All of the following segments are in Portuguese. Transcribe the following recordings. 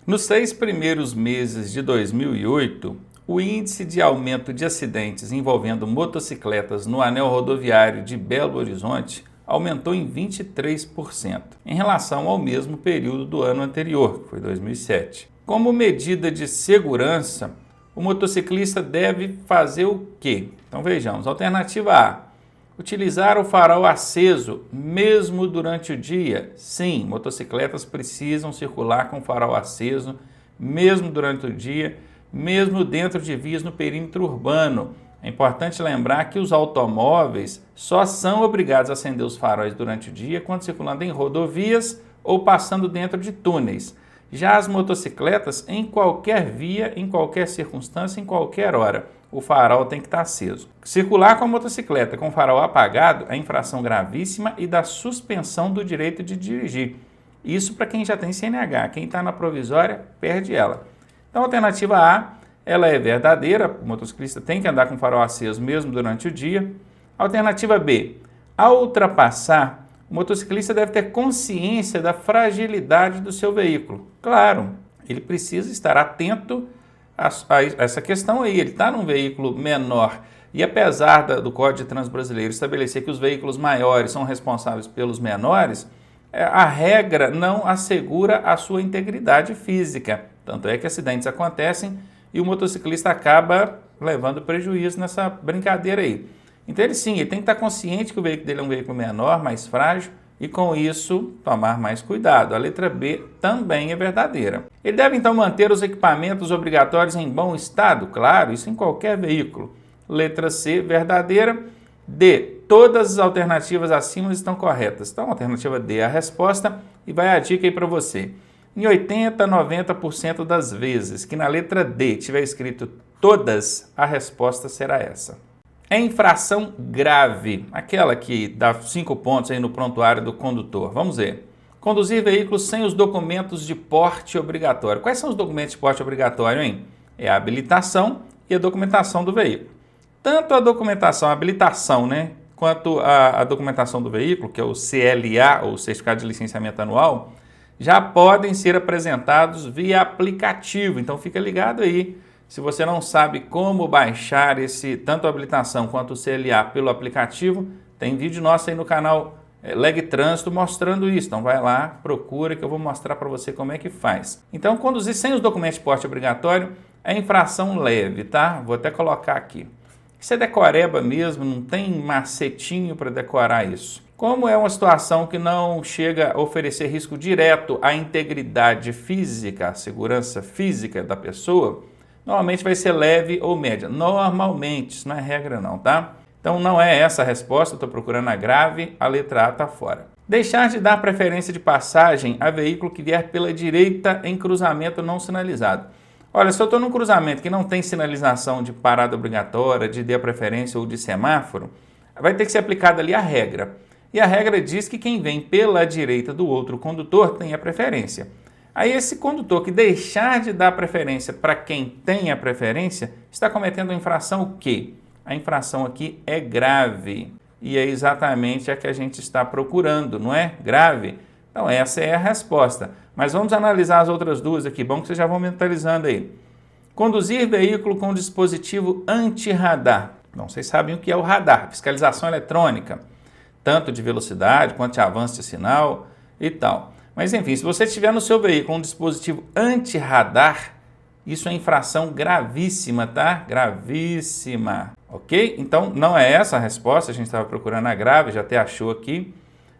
Nos 6 primeiros meses de 2008, o índice de aumento de acidentes envolvendo motocicletas no anel rodoviário de Belo Horizonte aumentou em 23%, em relação ao mesmo período do ano anterior, que foi 2007. Como medida de segurança, o motociclista deve fazer o quê? Então vejamos, alternativa A. Utilizar o farol aceso mesmo durante o dia? Sim, motocicletas precisam circular com o farol aceso mesmo durante o dia, mesmo dentro de vias no perímetro urbano. É importante lembrar que os automóveis só são obrigados a acender os faróis durante o dia quando circulando em rodovias ou passando dentro de túneis. Já as motocicletas, em qualquer via, em qualquer circunstância, em qualquer hora, o farol tem que estar aceso. Circular com a motocicleta com o farol apagado é infração gravíssima e dá suspensão do direito de dirigir. Isso para quem já tem CNH. Quem está na provisória, perde ela. Então, a alternativa A, ela é verdadeira. O motociclista tem que andar com o farol aceso mesmo durante o dia. Alternativa B, ao ultrapassar, o motociclista deve ter consciência da fragilidade do seu veículo. Claro, ele precisa estar atento a essa questão aí. Ele está num veículo menor e apesar do Código de Trânsito Brasileiro estabelecer que os veículos maiores são responsáveis pelos menores, a regra não assegura a sua integridade física. Tanto é que acidentes acontecem e o motociclista acaba levando prejuízo nessa brincadeira aí. Então ele sim, ele tem que estar consciente que o veículo dele é um veículo menor, mais frágil, e com isso tomar mais cuidado. A letra B também é verdadeira. Ele deve então manter os equipamentos obrigatórios em bom estado? Claro, isso em qualquer veículo. Letra C, verdadeira. D, todas as alternativas acima estão corretas. Então a alternativa D é a resposta e vai a dica aí para você. Em 80% a 90% das vezes que na letra D tiver escrito todas, a resposta será essa. É infração grave, aquela que dá 5 pontos aí no prontuário do condutor. Vamos ver. Conduzir veículos sem os documentos de porte obrigatório. Quais são os documentos de porte obrigatório, hein? É a habilitação e a documentação do veículo. Tanto a documentação, a habilitação, né? Quanto a documentação do veículo, que é o CLA, ou Certificado de Licenciamento Anual, já podem ser apresentados via aplicativo. Então fica ligado aí. Se você não sabe como baixar tanto a habilitação quanto o CLA pelo aplicativo, tem vídeo nosso aí no canal Leg Trânsito mostrando isso. Então vai lá, procura que eu vou mostrar para você como é que faz. Então conduzir sem os documentos de porte obrigatório é infração leve, tá? Vou até colocar aqui. Isso é decoreba mesmo, não tem macetinho para decorar isso. Como é uma situação que não chega a oferecer risco direto à integridade física, à segurança física da pessoa, normalmente vai ser leve ou média. Normalmente, isso não é regra não, tá? Então não é essa a resposta, eu estou procurando a grave, a letra A está fora. Deixar de dar preferência de passagem a veículo que vier pela direita em cruzamento não sinalizado. Olha, se eu estou num cruzamento que não tem sinalização de parada obrigatória, de dê preferência ou de semáforo, vai ter que ser aplicada ali a regra. E a regra diz que quem vem pela direita do outro condutor tem a preferência. Aí esse condutor que deixar de dar preferência para quem tem a preferência, está cometendo a infração o quê? A infração aqui é grave. E é exatamente a que a gente está procurando, não é? Grave? Então essa é a resposta. Mas vamos analisar as outras duas aqui, bom que vocês já vão mentalizando aí. Conduzir veículo com dispositivo anti-radar. Bom, vocês sabem o que é o radar, fiscalização eletrônica, tanto de velocidade quanto de avanço de sinal e tal. Mas enfim, se você tiver no seu veículo um dispositivo anti-radar, isso é infração gravíssima, tá? Gravíssima, ok? Então não é essa a resposta, a gente estava procurando a grave, já até achou aqui.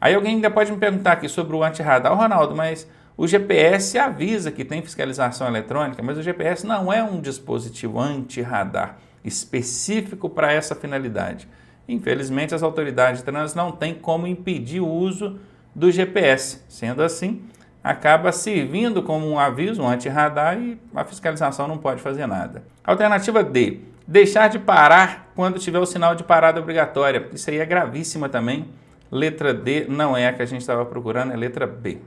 Aí alguém ainda pode me perguntar aqui sobre o anti-radar. Ô Ronaldo, mas o GPS avisa que tem fiscalização eletrônica, mas o GPS não é um dispositivo anti-radar específico para essa finalidade. Infelizmente, as autoridades de trânsito não têm como impedir o uso do GPS. Sendo assim, acaba servindo como um aviso, um anti-radar, e a fiscalização não pode fazer nada. Alternativa D, deixar de parar quando tiver o sinal de parada obrigatória. Isso aí é gravíssima também. Letra D não é a que a gente estava procurando, é letra B.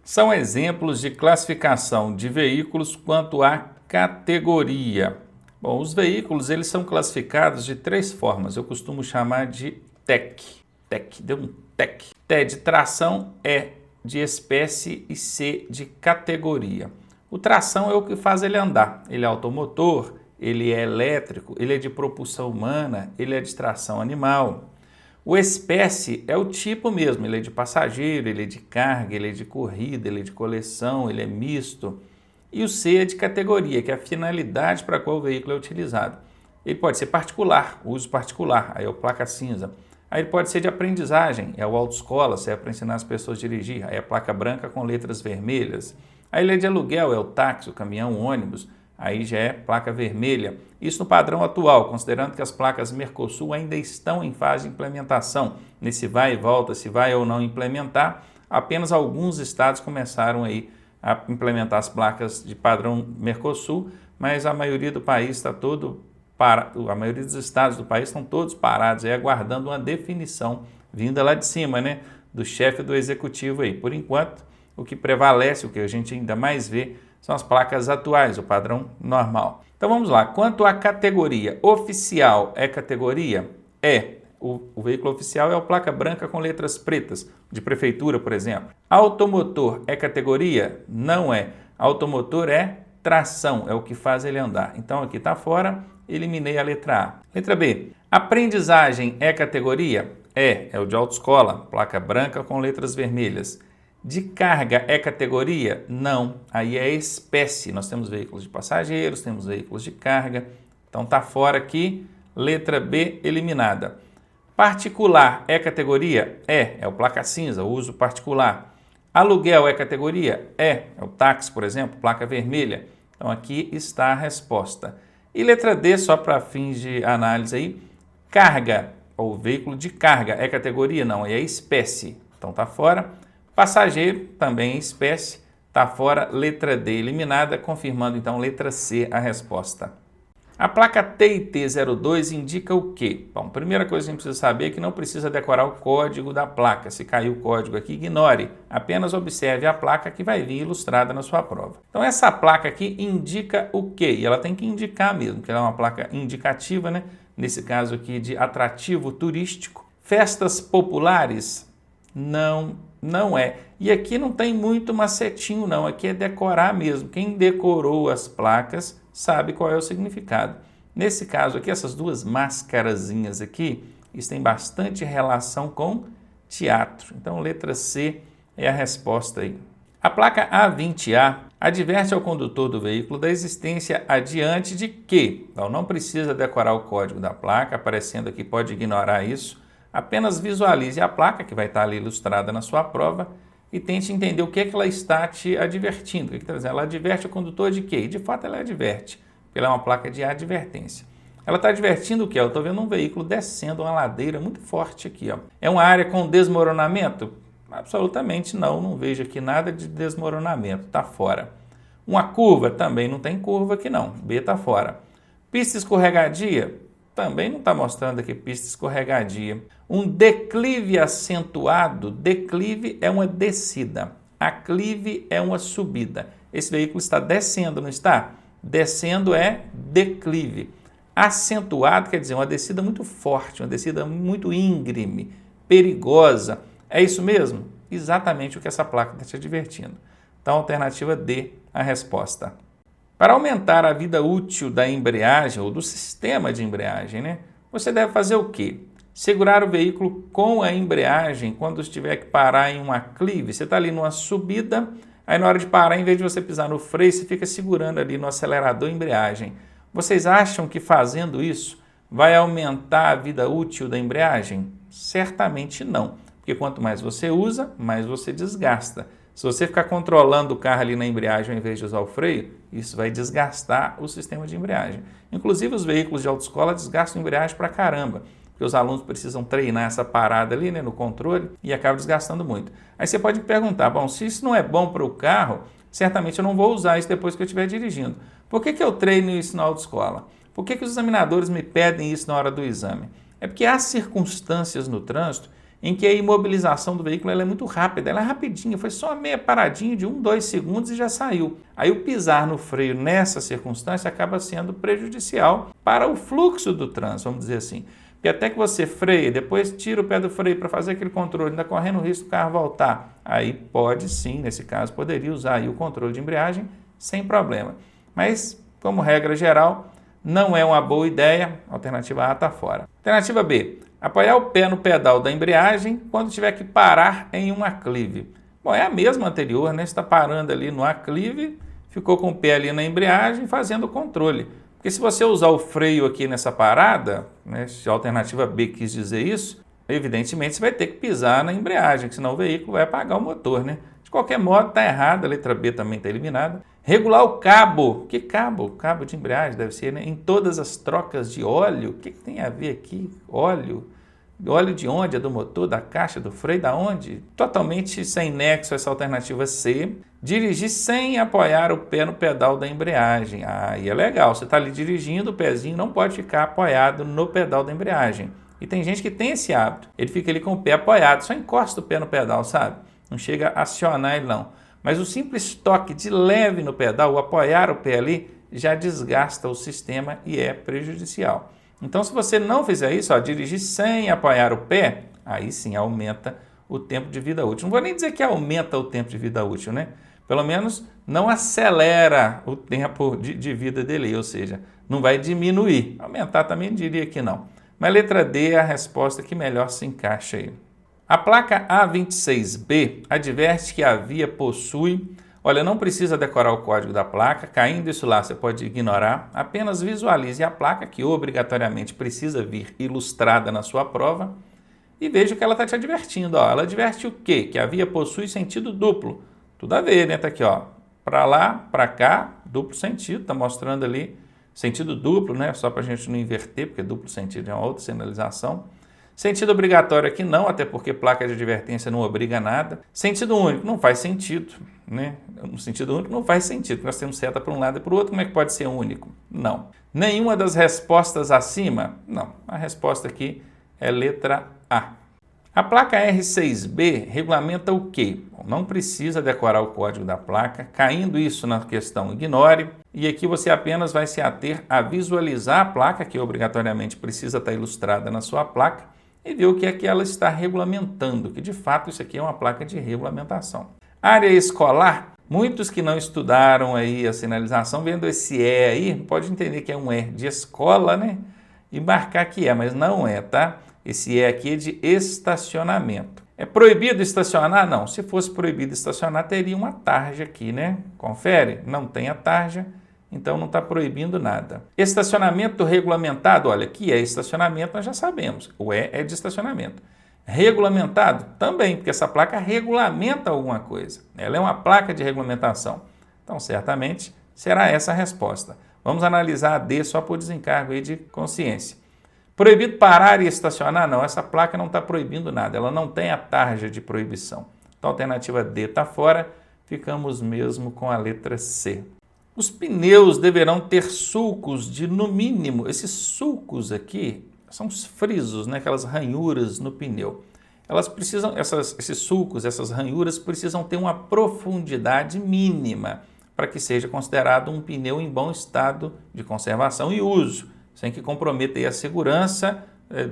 São exemplos de classificação de veículos quanto à categoria. Bom, os veículos eles são classificados de 3 formas. Eu costumo chamar de TEC. TEC, deu um TEC. T de tração, E de espécie e C de categoria. O tração é o que faz ele andar. Ele é automotor, ele é elétrico, ele é de propulsão humana, ele é de tração animal. O espécie é o tipo mesmo, ele é de passageiro, ele é de carga, ele é de corrida, ele é de coleção, ele é misto. E o C é de categoria, que é a finalidade para a qual o veículo é utilizado. Ele pode ser particular, uso particular, aí é o placa cinza. Aí ele pode ser de aprendizagem, é o autoescola, se é para ensinar as pessoas a dirigir, aí é a placa branca com letras vermelhas. Aí ele é de aluguel, é o táxi, o caminhão, o ônibus, aí já é placa vermelha. Isso no padrão atual, considerando que as placas Mercosul ainda estão em fase de implementação. Nesse vai e volta, se vai ou não implementar, apenas alguns estados começaram aí a implementar as placas de padrão Mercosul, mas a maioria do país está a maioria dos estados do país estão todos parados aí, aguardando uma definição vinda lá de cima, né, do chefe do executivo aí. Por enquanto, o que prevalece, o que a gente ainda mais vê, são as placas atuais, o padrão normal. Então vamos lá, quanto à categoria, oficial é categoria? É. O veículo oficial é a placa branca com letras pretas, de prefeitura, por exemplo. Automotor é categoria? Não é. Automotor é tração, é o que faz ele andar. Então aqui está fora, eliminei a letra A. Letra B, aprendizagem é categoria? É o de autoescola, placa branca com letras vermelhas. De carga é categoria? Não, aí é espécie. Nós temos veículos de passageiros, temos veículos de carga, então está fora aqui, letra B eliminada. Particular é categoria? É o placa cinza, uso particular. Aluguel é categoria? É o táxi, por exemplo, placa vermelha. Então aqui está a resposta. E letra D, só para fins de análise aí, carga, ou veículo de carga é categoria? Não, é espécie, então está fora. Passageiro, também é espécie, está fora, letra D eliminada, confirmando então letra C a resposta. A placa TIT02 indica o quê? Bom, primeira coisa que a gente precisa saber é que não precisa decorar o código da placa. Se caiu o código aqui, ignore. Apenas observe a placa que vai vir ilustrada na sua prova. Então essa placa aqui indica o quê? E ela tem que indicar mesmo, porque ela é uma placa indicativa, né? Nesse caso aqui de atrativo turístico. Festas populares? Não é. E aqui não tem muito macetinho não, aqui é decorar mesmo. Quem decorou as placas sabe qual é o significado. Nesse caso aqui, essas duas mascarazinhas aqui, isso tem bastante relação com teatro. Então, letra C é a resposta aí. A placa A20A adverte ao condutor do veículo da existência adiante de que, então não precisa decorar o código da placa, aparecendo aqui pode ignorar isso, apenas visualize a placa que vai estar ali ilustrada na sua prova e tente entender o que é que ela está te advertindo. O que está dizendo? Ela adverte o condutor de quê? E de fato ela adverte, porque ela é uma placa de advertência. Ela está advertindo o quê? Eu estou vendo um veículo descendo uma ladeira muito forte aqui. Ó. É uma área com desmoronamento? Absolutamente não vejo aqui nada de desmoronamento, está fora. Uma curva? Também não tem curva aqui não, B está fora. Pista escorregadia? Também não está mostrando aqui pista escorregadia. Um declive acentuado, declive é uma descida, aclive é uma subida. Esse veículo está descendo, não está? Descendo é declive. Acentuado quer dizer uma descida muito forte, uma descida muito íngreme, perigosa. É isso mesmo? Exatamente o que essa placa está te advertindo. Então, alternativa D, a resposta. Para aumentar a vida útil da embreagem ou do sistema de embreagem, né, você deve fazer o quê? Segurar o veículo com a embreagem quando estiver que parar em um aclive. Você está ali numa subida, aí na hora de parar, em vez de você pisar no freio, você fica segurando ali no acelerador a embreagem. Vocês acham que fazendo isso vai aumentar a vida útil da embreagem? Certamente não, porque quanto mais você usa, mais você desgasta. Se você ficar controlando o carro ali na embreagem ao invés de usar o freio, isso vai desgastar o sistema de embreagem. Inclusive os veículos de autoescola desgastam a embreagem pra caramba, porque os alunos precisam treinar essa parada ali, né, no controle e acaba desgastando muito. Aí você pode me perguntar, bom, se isso não é bom para o carro, certamente eu não vou usar isso depois que eu estiver dirigindo. Por que eu treino isso na autoescola? Por que os examinadores me pedem isso na hora do exame? É porque há circunstâncias no trânsito em que a imobilização do veículo ela é muito rápida, ela é rapidinha, foi só uma meia paradinha de 1, 2 segundos e já saiu. Aí o pisar no freio nessa circunstância acaba sendo prejudicial para o fluxo do trânsito, vamos dizer assim. Porque até que você freia, depois tira o pé do freio para fazer aquele controle, ainda correndo o risco do carro voltar, aí pode sim, nesse caso, poderia usar aí o controle de embreagem sem problema. Mas, como regra geral, não é uma boa ideia, a alternativa A está fora. Alternativa B, apoiar o pé no pedal da embreagem quando tiver que parar em um aclive. Bom, é a mesma anterior, né? Você está parando ali no aclive, ficou com o pé ali na embreagem fazendo o controle. Porque se você usar o freio aqui nessa parada, né, se a alternativa B quis dizer isso, evidentemente você vai ter que pisar na embreagem, senão o veículo vai apagar o motor, né? De qualquer modo, está errado, a letra B também está eliminada. Regular o cabo. Que cabo? Cabo de embreagem deve ser, né? Em todas as trocas de óleo. O que tem a ver aqui? Óleo? Óleo de onde? É do motor, da caixa, do freio, da onde? Totalmente sem nexo essa alternativa C. Dirigir sem apoiar o pé no pedal da embreagem. Aí é legal, você está ali dirigindo, o pezinho não pode ficar apoiado no pedal da embreagem. E tem gente que tem esse hábito, ele fica ali com o pé apoiado, só encosta o pé no pedal, sabe? Não chega a acionar ele não. Mas o simples toque de leve no pedal, o apoiar o pé ali, já desgasta o sistema e é prejudicial. Então, se você não fizer isso, dirigir sem apoiar o pé, aí sim aumenta o tempo de vida útil. Não vou nem dizer que aumenta o tempo de vida útil, né? Pelo menos não acelera o tempo de vida dele, ou seja, não vai diminuir. Aumentar também diria que não. Mas letra D é a resposta que melhor se encaixa aí. A placa A26B adverte que a via possui... Olha, não precisa decorar o código da placa, caindo isso lá você pode ignorar, apenas visualize a placa que obrigatoriamente precisa vir ilustrada na sua prova e veja que ela está te advertindo. Ela adverte o quê? Que a via possui sentido duplo. Tudo a ver, né? Está aqui, para lá, para cá, duplo sentido, está mostrando ali sentido duplo, né? Só para a gente não inverter, porque duplo sentido é uma outra sinalização. Sentido obrigatório aqui não, até porque placa de advertência não obriga a nada. Sentido único não faz sentido, né? No sentido único não faz sentido, porque nós temos seta para um lado e para o outro, como é que pode ser único? Não. Nenhuma das respostas acima? Não. A resposta aqui é letra A. A placa R6B regulamenta o quê? Não precisa decorar o código da placa, caindo isso na questão ignore, e aqui você apenas vai se ater a visualizar a placa, que obrigatoriamente precisa estar ilustrada na sua placa, e ver o que é que ela está regulamentando, que de fato isso aqui é uma placa de regulamentação. Área escolar, muitos que não estudaram aí a sinalização, vendo esse E aí, pode entender que é um E de escola, né? E marcar que é, mas não é, tá? Esse E aqui é de estacionamento. É proibido estacionar? Não. Se fosse proibido estacionar, teria uma tarja aqui, né? Confere? Não tem a tarja, então não está proibindo nada. Estacionamento regulamentado, olha, que é estacionamento, nós já sabemos. O E é de estacionamento. Regulamentado? Também, porque essa placa regulamenta alguma coisa. Ela é uma placa de regulamentação. Então, certamente, será essa a resposta. Vamos analisar a D só por desencargo aí de consciência. Proibido parar e estacionar? Não, essa placa não está proibindo nada, ela não tem a tarja de proibição. Então, a alternativa D está fora, ficamos mesmo com a letra C. Os pneus deverão ter sulcos de, no mínimo, esses sulcos aqui são os frisos, né? Aquelas ranhuras no pneu. Elas precisam, esses sulcos, essas ranhuras precisam ter uma profundidade mínima para que seja considerado um pneu em bom estado de conservação e uso, sem que comprometa aí a segurança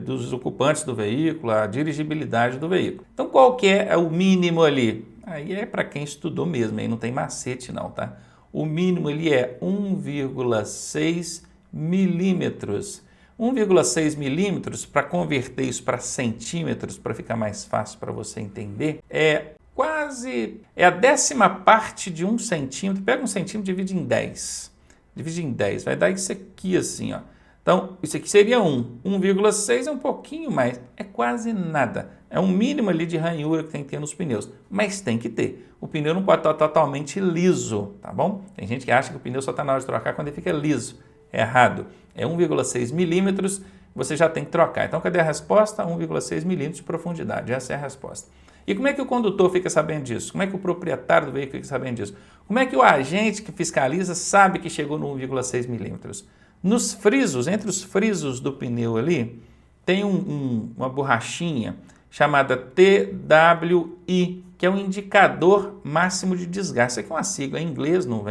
dos ocupantes do veículo, a dirigibilidade do veículo. Então, qual que é o mínimo ali? Aí é para quem estudou mesmo, aí não tem macete não, tá? O mínimo ele é 1,6 milímetros. 1,6 milímetros, para converter isso para centímetros, para ficar mais fácil para você entender, é a 10ª parte de 1 centímetro. Pega 1 centímetro e divide em 10. Divide em 10, vai dar isso aqui assim, ó. Então, isso aqui seria 1. 1,6 é um pouquinho mais, é quase nada. É um mínimo ali de ranhura que tem que ter nos pneus, mas tem que ter. O pneu não pode estar totalmente liso, tá bom? Tem gente que acha que o pneu só está na hora de trocar quando ele fica liso. É errado. É 1,6 milímetros, você já tem que trocar. Então, cadê a resposta? 1,6 milímetros de profundidade. Essa é a resposta. E como é que o condutor fica sabendo disso? Como é que o proprietário do veículo fica sabendo disso? Como é que o agente que fiscaliza sabe que chegou no 1,6 milímetros? Nos frisos, entre os frisos do pneu ali, tem uma borrachinha chamada TWI, que é um indicador máximo de desgaste. Isso aqui é uma sigla em inglês, não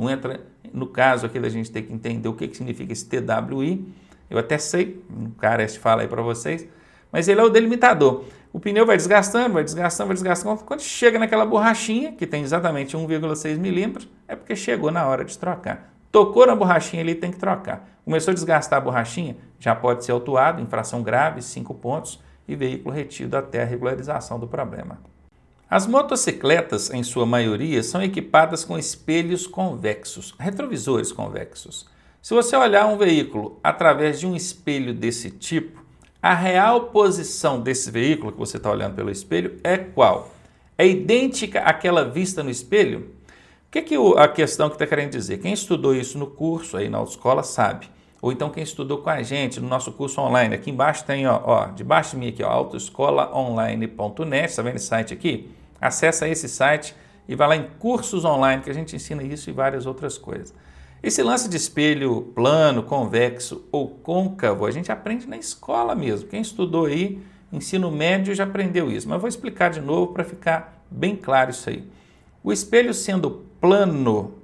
entra no caso aqui da gente ter que entender o que significa esse TWI. Eu até sei, o Carest fala aí para vocês, mas ele é o delimitador. O pneu vai desgastando, vai desgastando, vai desgastando. Quando chega naquela borrachinha, que tem exatamente 1,6 milímetros, é porque chegou na hora de trocar. Tocou na borrachinha ali, tem que trocar. Começou a desgastar a borrachinha, já pode ser autuado, infração grave, 5 pontos, e veículo retido até a regularização do problema. As motocicletas, em sua maioria, são equipadas com espelhos convexos, retrovisores convexos. Se você olhar um veículo através de um espelho desse tipo, a real posição desse veículo que você está olhando pelo espelho é qual? É idêntica àquela vista no espelho? O que é a questão que está querendo dizer? Quem estudou isso no curso, aí na autoescola, sabe. Ou então quem estudou com a gente no nosso curso online. Aqui embaixo tem, debaixo de mim aqui, autoescolaonline.net, está vendo esse site aqui? Acessa esse site e vai lá em cursos online que a gente ensina isso e várias outras coisas. Esse lance de espelho plano, convexo ou côncavo, a gente aprende na escola mesmo. Quem estudou aí, ensino médio, já aprendeu isso. Mas eu vou explicar de novo para ficar bem claro isso aí. O espelho sendo plano,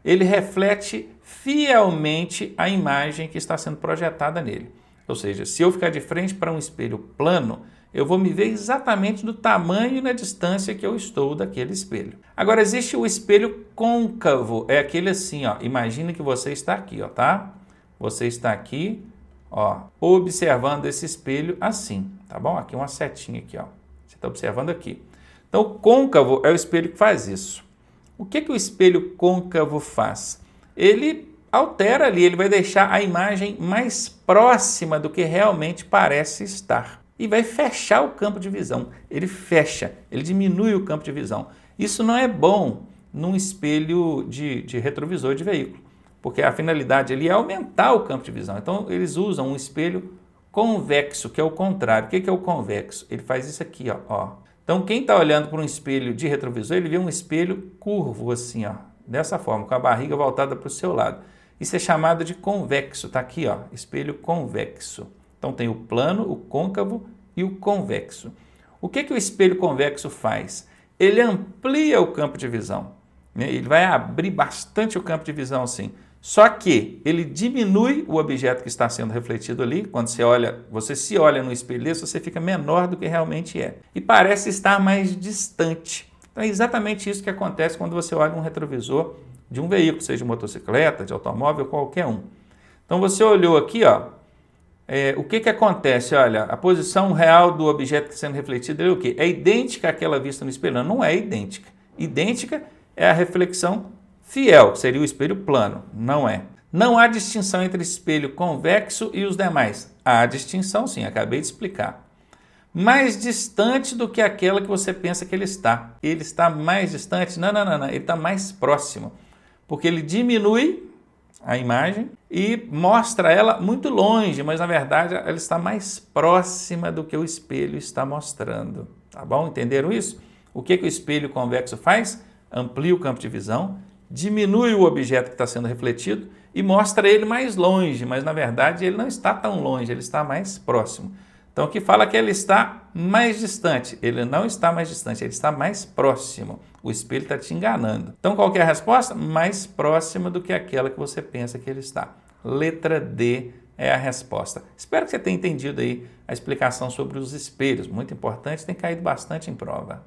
ele reflete fielmente a imagem que está sendo projetada nele. Ou seja, se eu ficar de frente para um espelho plano, eu vou me ver exatamente do tamanho e na distância que eu estou daquele espelho. Agora, existe o espelho côncavo, é aquele assim, imagina que você está aqui, tá? Você está aqui, observando esse espelho assim, tá bom? Aqui uma setinha aqui, Você está observando aqui. Então, o côncavo é o espelho que faz isso. O que o espelho côncavo faz? Ele altera ali, ele vai deixar a imagem mais próxima do que realmente parece estar. E vai fechar o campo de visão. Ele fecha, ele diminui o campo de visão. Isso não é bom num espelho de retrovisor de veículo, porque a finalidade ali é aumentar o campo de visão. Então, eles usam um espelho convexo, que é o contrário. O que é o convexo? Ele faz isso aqui, Então, quem está olhando para um espelho de retrovisor, ele vê um espelho curvo, assim, dessa forma, com a barriga voltada para o seu lado. Isso é chamado de convexo, está aqui, espelho convexo. Então tem o plano, o côncavo e o convexo. O que o espelho convexo faz? Ele amplia o campo de visão. Ele vai abrir bastante o campo de visão assim. Só que ele diminui o objeto que está sendo refletido ali. Quando você se olha no espelho desse, você fica menor do que realmente é. E parece estar mais distante. Então é exatamente isso que acontece quando você olha um retrovisor de um veículo, seja de motocicleta, de automóvel, qualquer um. Então você olhou aqui, o que acontece? Olha, a posição real do objeto que está sendo refletido é o quê? É idêntica àquela vista no espelho? Não é idêntica. Idêntica é a reflexão fiel, que seria o espelho plano. Não é. Não há distinção entre espelho convexo e os demais. Há distinção, sim, acabei de explicar. Mais distante do que aquela que você pensa que ele está. Ele está mais distante? Não. Ele está mais próximo. Porque ele diminui a imagem e mostra ela muito longe, mas na verdade ela está mais próxima do que o espelho está mostrando. Tá bom? Entenderam isso? O que o espelho convexo faz? Amplia o campo de visão, diminui o objeto que está sendo refletido e mostra ele mais longe, mas na verdade ele não está tão longe, ele está mais próximo. Então aqui fala que ele está mais distante. Ele não está mais distante, ele está mais próximo. O espelho está te enganando. Então qual que é a resposta? Mais próxima do que aquela que você pensa que ele está. Letra D é a resposta. Espero que você tenha entendido aí a explicação sobre os espelhos. Muito importante, tem caído bastante em prova.